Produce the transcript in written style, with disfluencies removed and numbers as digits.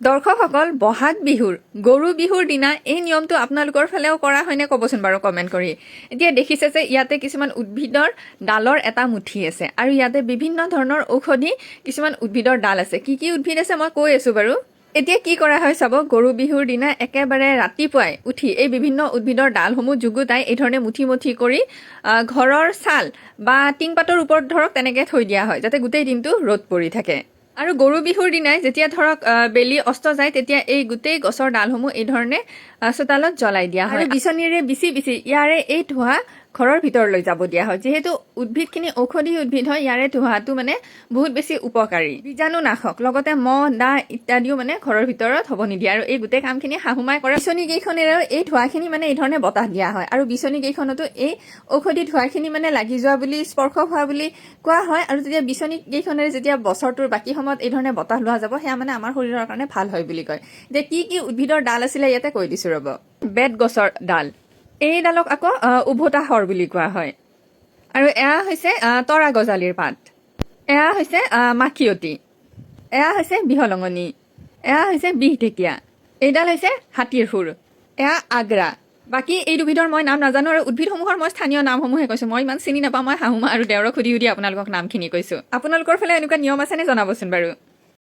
দৰ্শকসকল বহাগ বিহুৰ গৰু বিহুৰ দিনা এই নিয়মটো আপোনালোকৰ ফালেও কৰা হয়নে ক'বচোন বাৰু কমেণ্ট কৰি। এতিয়া দেখিছে যে ইয়াতে কিছুমান উদ্ভিদৰ ডালৰ এটা মুঠি আছে আৰু ইয়াতে বিভিন্ন ধৰণৰ ঔষধি কিছুমান উদ্ভিদৰ ডাল আছে। কি কি উদ্ভিদ আছে মই কৈ আছোঁ বাৰু। এতিয়া কি কৰা হয় চাব, গৰু বিহুৰ দিনা একেবাৰে ৰাতিপুৱাই উঠি এই বিভিন্ন উদ্ভিদৰ ডালসমূহ যুগুতাই এই ধৰণে মুঠি মুঠি কৰি ঘৰৰ ছাল বা টিংপাতৰ ওপৰত ধৰক তেনেকৈ থৈ দিয়া হয় যাতে গোটেই দিনটো ৰ'দ পৰি থাকে। আৰু গৰু বিহুৰ দিনাই যেতিয়া ধৰক বেলি অস্ত যায় তেতিয়া এই গোটেই গছৰ ডালসমূহ এই ধৰণে চোতালত জ্বলাই দিয়া হয় আৰু বিচনীৰে বিচি বিচি ইয়াৰে এই ধোঁৱা ঘৰৰ ভিতৰলৈ যাব দিয়া হয়। যিহেতু উদ্ভিদখিনি ঔষধি উদ্ভিদ হয়, ইয়াৰে ধোঁৱাটো মানে বহুত বেছি উপকাৰী, বীজাণুনাশক, লগতে মহ দাহ ইত্যাদিও মানে ঘৰৰ ভিতৰত হ'ব নিদিয়ে। আৰু এই গোটেই কামখিনি শাহুমাই কৰে। বিচনী কেইখনেৰেও এই ধোঁৱাখিনি মানে এই ধৰণে বতাহ দিয়া হয় আৰু বিচনী কেইখনতো এই ঔষধি ধোঁৱাখিনি মানে লাগি যোৱা বুলি, স্পৰ্শ হোৱা বুলি কোৱা হয়। আৰু যেতিয়া বিচনী কেইখনেৰে যেতিয়া বছৰটোৰ বাকী সময়ত এই ধৰণে বতাহ লোৱা যাব, সেয়া মানে আমাৰ শৰীৰৰ কাৰণে ভাল হয় বুলি কয়। যে কি কি উদ্ভিদৰ ডাল আছিলে ইয়াতে কৈ দিছোঁ ৰ'ব। বেত গছৰ ডাল, এইডালক আকৌ উভতা শৰ বুলি কোৱা হয়। আৰু এয়া হৈছে তৰা গজালিৰ পাত, এয়া হৈছে মাখিয়তী, এয়া হৈছে বিহলঙনি, এয়া হৈছে বিহ ঢেকীয়া, এইডাল হৈছে হাতীৰ সুৰ, এয়া আগ্ৰা। বাকী এই দুবিধৰ মই নাম নাজানো আৰু উদ্ভিদসমূহৰ মই স্থানীয় নামসমূহে কৈছোঁ। মই ইমান চিনি নাপাওঁ, মই শাহুমা আৰু দেওৰক সুধি আপোনালোকক নামখিনি কৈছোঁ। আপোনালোকৰ ফালে এনেকুৱা নিয়ম আছেনে জনাবচোন বাৰু।